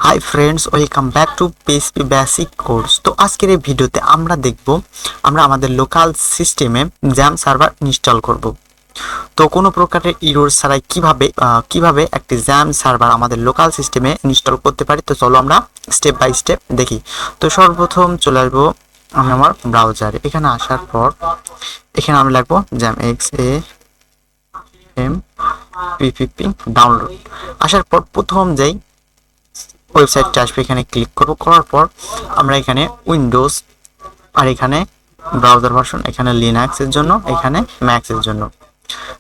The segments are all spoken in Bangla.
Hi friends, welcome back to PHP basic course. তো আজকের এই ভিডিওতে আমরা দেখব আমরা আমাদের লোকাল সিস্টেমে জ্যাম সার্ভার ইনস্টল করব। তো কোনো প্রকারের ইরর ছাড়াই কিভাবে একটি জ্যাম সার্ভার আমাদের লোকাল সিস্টেমে ইনস্টল করতে পারি। তো চলো আমরা স্টেপ বাই স্টেপ দেখি। তো সর্বপ্রথম চলে আসবো আমি আমার ব্রাউজারে। এখানে আসার পর এখানে আমি লিখবো জ্যাম XAMPP ডাউনলোড। আসার পর প্রথম যেই ওয়েবসাইটটা আসবে এখানে ক্লিক করব। করার পর আমরা এখানে উইন্ডোজ আর এখানে ব্রাউজার ভার্সন, এখানে লিনাক্সের জন্য, এখানে ম্যাক্সের জন্য।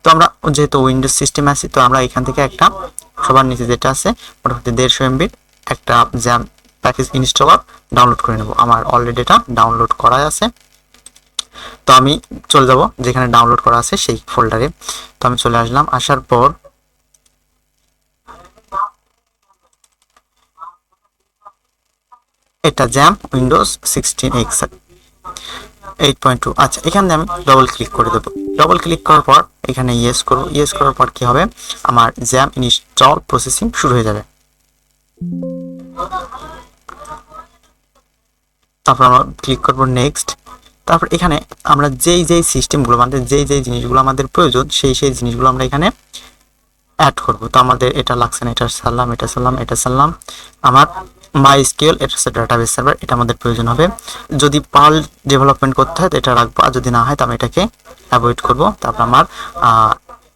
তো আমরা যেহেতু উইন্ডোজ সিস্টেম আছি, তো আমরা এখান থেকে একটা সবার নিচে যেটা আছে মোটামুটি 150 MB একটা জ্যাম প্যাকেজ ইনস্টলার ডাউনলোড করে নেব। আমার অলরেডি এটা ডাউনলোড করা আছে। তো আমি চলে যাব যেখানে ডাউনলোড করা আছে সেই ফোল্ডারে। তো আমি চলে আসলাম। আসার পর এটা জ্যাম উইন্ডোজ 16X 8.2। আচ্ছা, এখানে আমি ডবল ক্লিক করে দেবো। ডবল ক্লিক করার পর এখানে ইয়েস করব। ইয়েস করার পর কি হবে, আমার জ্যাম ইনস্টল প্রসেসিং শুরু হয়ে যাবে। তারপর আমরা ক্লিক করব নেক্সট। তারপর এখানে আমরা যেই সিস্টেমগুলো আমাদের যেই জিনিসগুলো আমাদের প্রয়োজন সেই জিনিসগুলো আমরা এখানে অ্যাড করব। তো আমাদের এটা লাগছে না, এটা সারলাম। আমার MySQL, এটা হচ্ছে ডাটাবেস সার্ভার, এটা আমাদের প্রয়োজন হবে। যদি পার্ল ডেভেলপমেন্ট করতে হয় তো এটা রাখবো, আর যদি না হয় তো আমি এটাকে অ্যাভয়েড করব। তারপর আমার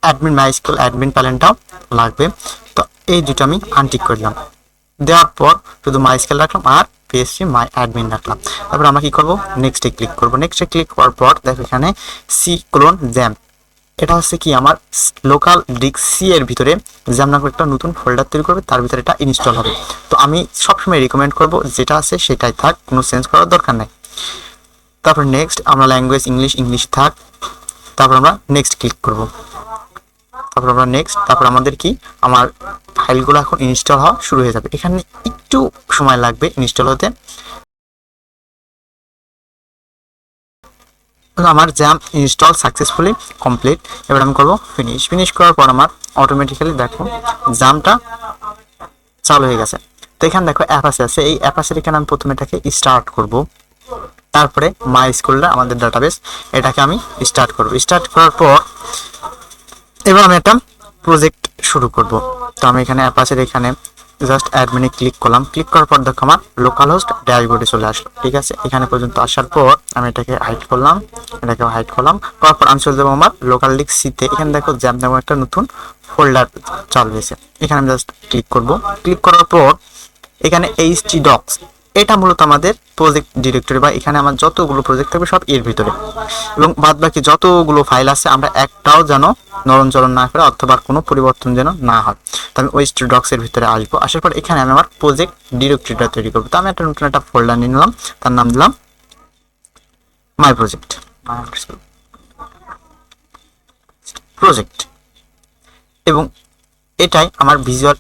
অ্যাডমিন MySQL অ্যাডমিন প্যানেলটাও লাগবে। তো এই দুটো আমি আনটিক করলাম। দেওয়ার পর শুধু MySQL রাখলাম আর PHP মাই অ্যাডমিন রাখলাম। তারপর আমরা কি করব, নেক্সটে ক্লিক করব। নেক্সটে ক্লিক করার পর দেখো এখানে C:\জ্যাম, এটা হচ্ছে কি আমার লোকাল ডিস্ক সি এর ভিতরে জ্যাম নামে একটা নতুন ফোল্ডার তৈরি করবে, তার ভিতরে এটা ইনস্টল হবে। তো আমি সবসময় রিকমেন্ড করব যেটা আছে সেটাই থাক, কোনো চেঞ্জ করার দরকার নাই। তারপর নেক্সট, আমরা ল্যাঙ্গুয়েজ ইংলিশ থাক। তারপর আমরা নেক্সট ক্লিক করব। তারপর আমাদের কি আমার ফাইলগুলো এখন ইনস্টল হওয়া শুরু হয়ে যাবে। এখানে একটু সময় লাগবে ইনস্টল হতে। আমার জ্যাম ইনস্টল সাকসেসফুলি কমপ্লিট। এবার আমি করবো ফিনিশ করার পর আমার অটোমেটিক্যালি দেখো জ্যামটা চালু হয়ে গেছে। তো এখানে দেখো অ্যাপাচি আছে, এই অ্যাপাচির এখানে আমি প্রথমে এটাকে স্টার্ট করব। তারপরে MySQLটা আমাদের ডাটাবেস, এটাকে আমি স্টার্ট করব। স্টার্ট করার পর এবার আমি একটা প্রজেক্ট শুরু করব। তো আমি এখানে অ্যাপাচির এখানে জাস্ট অ্যাডমিনে ক্লিক করলাম। ক্লিক করার পর দেখো আমার লোকাল হোস্ট ড্যাশবোর্ডে চলে আসলো। ঠিক আছে, এখানে পর্যন্ত আসার পর আমি এটাকে হাইড করলাম, করার পর আমি চলে যাবো আমার লোকাল ডিস্ক সিতে। এখানে দেখো জ্যাম নামে একটা নতুন ফোল্ডার চালু হয়েছে, এখানে আমি জাস্ট ক্লিক করব। ক্লিক করার পর এখানে htdocs, এটা মূলত আমাদের প্রজেক্ট ডিরেক্টরি, বা এখানে আমার যতগুলো প্রজেক্ট থাকবে সব এর ভিতরে, এবং বাদ বাকি যতগুলো ফাইল আছে আমরা একটাও যেন নরমচরণ না করে অথবা কোনো পরিবর্তন যেন না হয়। তো আমি htdocs এর ভিতরে আসবো। আসার পর এখানে আমি আমার প্রজেক্ট ডিরেক্টরিটা তৈরি করবো। তো আমি একটা নতুন একটা ফোল্ডার নিয়ে নিলাম, তার নাম দিলাম মাই প্রজেক্ট, এবং এটাই আমার ভিজুয়াল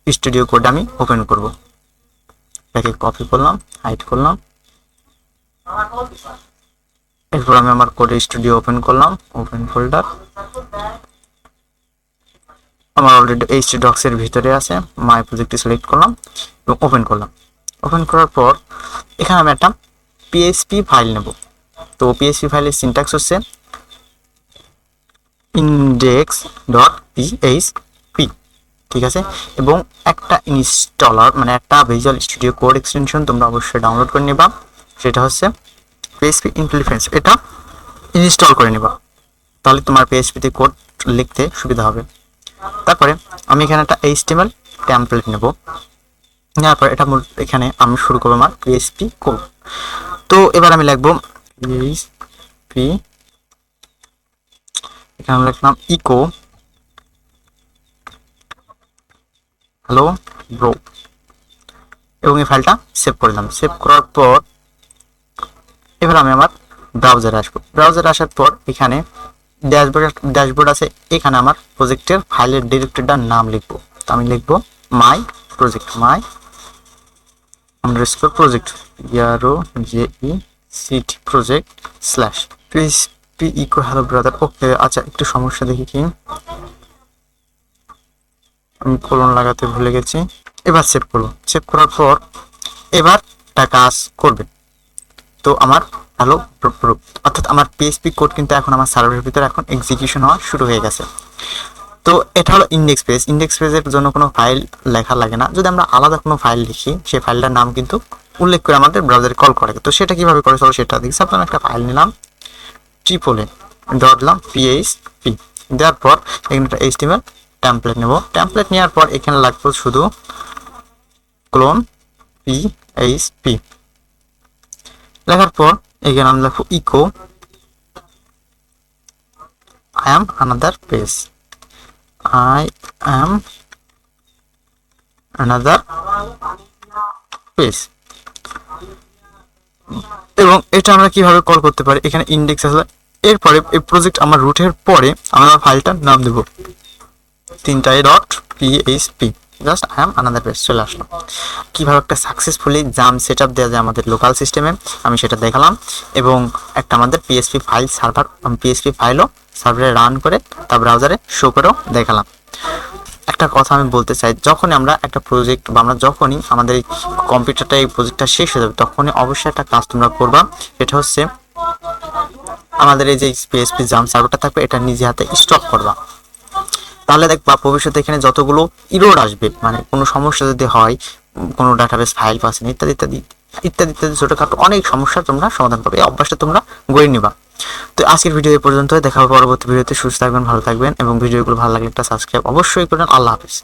স্টুডিও কোড আমি ওপেন করব। এটাকে কপি করলাম, হাইড করলাম। এরপর আমি আমার কোড স্টুডিও ওপেন করলাম, ওপেন ফোল্ডার। আমার অলরেডি htdocs এর ভিতরে আছে, মাই প্রজেক্ট সিলেক্ট করলাম এবং ওপেন করলাম। ওপেন করার পর এখানে আমি একটা PHP ফাইল নেব। তো PHP ফাইলের সিনট্যাক্স হচ্ছে index.php, ঠিক আছে। এবং একটা ইনস্টলার মানে একটা ভিজুয়াল স্টুডিও কোড এক্সটেনশন তোমরা অবশ্যই ডাউনলোড করে নেবা, সেটা হচ্ছে PHP ইমপ্লিমেন্টস, এটা ইনস্টল করে নেবা, তাহলে তোমার PHP-তে কোড লিখতে সুবিধা হবে। তারপরে আমি এখানে একটা HTML টেমপ্লেট নেব। নেওয়ার পর এটা এখানে আমি শুরু করবো আমার PHP কোড। তো এবার আমি লিখবো PHP, এখানে লিখলাম ইকো হ্যালো ব্রো, এবং এই ফাইলটা সেভ করলাম। সেভ করার পর এবার আমি আমার ব্রাউজারে আসবো। ব্রাউজারে আসার পর এখানে ড্যাশবোর্ড আছে, এখানে আমার প্রজেক্টের ফাইলের ডিরেক্টরিটার নাম লিখবো। তো আমি লিখবো my project project php echo hello brother. Okay, আচ্ছা একটু সমস্যা দেখি কি, আমি কোলন লাগাতে ভুলে গেছি। এবার সেভ করবো, সেভ করার পর এবার একটা কাজ করবে। তো আমার হ্যালো অর্থাৎ আমার পিএইচপি কোড কিন্তু এখন আমার সার্ভারের ভিতরে এখন এক্সিকিউশন হওয়া শুরু হয়ে গেছে। তো এটা হলো ইন্ডেক্স পেজ। ইন্ডেক্স পেজের জন্য কোনো ফাইল লেখা লাগে না। যদি আমরা আলাদা কোনো ফাইল লিখি, সেই ফাইলটার নাম কিন্তু উল্লেখ করে আমাদের ব্রাউজারে কল করে। তো সেটা কিভাবে করে চলো সেটা দেখি। সাপোজ একটা ফাইল নিলাম, ট্রিপলে ডট দিলাম পিএইচপি, দেওয়ার পর এখানে একটা এইচটিএমএল টেমপ্লেট নেব। টেমপ্লেট নেওয়ার পর এখানে লাগবে শুধু ক্লোন পিএইচপি, লেখার পর এখানে আমি লিখবো ইকো I am another page, I am another page। এবং এটা আমরা কিভাবে কল করতে পারি, এখানে ইন্ডেক্স আছে। এরপরে এই প্রজেক্ট আমার রুটের পরে আমরা ফাইলটার নাম দেব 3টায় dot PHP, just I am another page চলে আসলো। কিভাবে একটা সাকসেসফুলি জাম সেট আপ দেওয়া যায় আমাদের লোকাল সিস্টেমে আমি সেটা দেখালাম। এবং একটা আমাদের পিএইচপি ফাইল সার্ভার, পিএইচপি ফাইলও সার্ভারে রান করে তা ব্রাউজারে শো করেও দেখালাম। একটা কথা আমি বলতে চাই, যখনই আমরা একটা প্রজেক্ট বা আমরা যখনই আমাদের এই কম্পিউটারটা এই প্রজেক্টটা শেষ হয়ে যাবে, তখনই অবশ্যই একটা কাজ তোমরা করবা। এটা হচ্ছে আমাদের এই যে পিএইচপি জাম সার্ভারটা থাকবে, এটা নিজে হাতে স্টপ করবা। তাহলে দেখবা ভবিষ্যতে এখানে যতগুলো ইরোর আসবে, মানে কোনো সমস্যা যদি হয়, কোনো ডাটাবেস ফাইল পাচ্ছেন ইত্যাদি ইত্যাদি ইত্যাদি ইত্যাদি ছোটখাটো অনেক সমস্যার তোমরা সমাধান করবে। এই অভ্যাসটা তোমরা গড়ে নিবা। তো আজকের ভিডিও এই পর্যন্ত, দেখা হবে পরবর্তী ভিডিওতে। সুস্থ থাকবেন, ভালো থাকবেন এবং ভিডিওগুলো ভালো লাগলে একটা সাবস্ক্রাইব অবশ্যই করেন। আল্লাহ হাফিজ।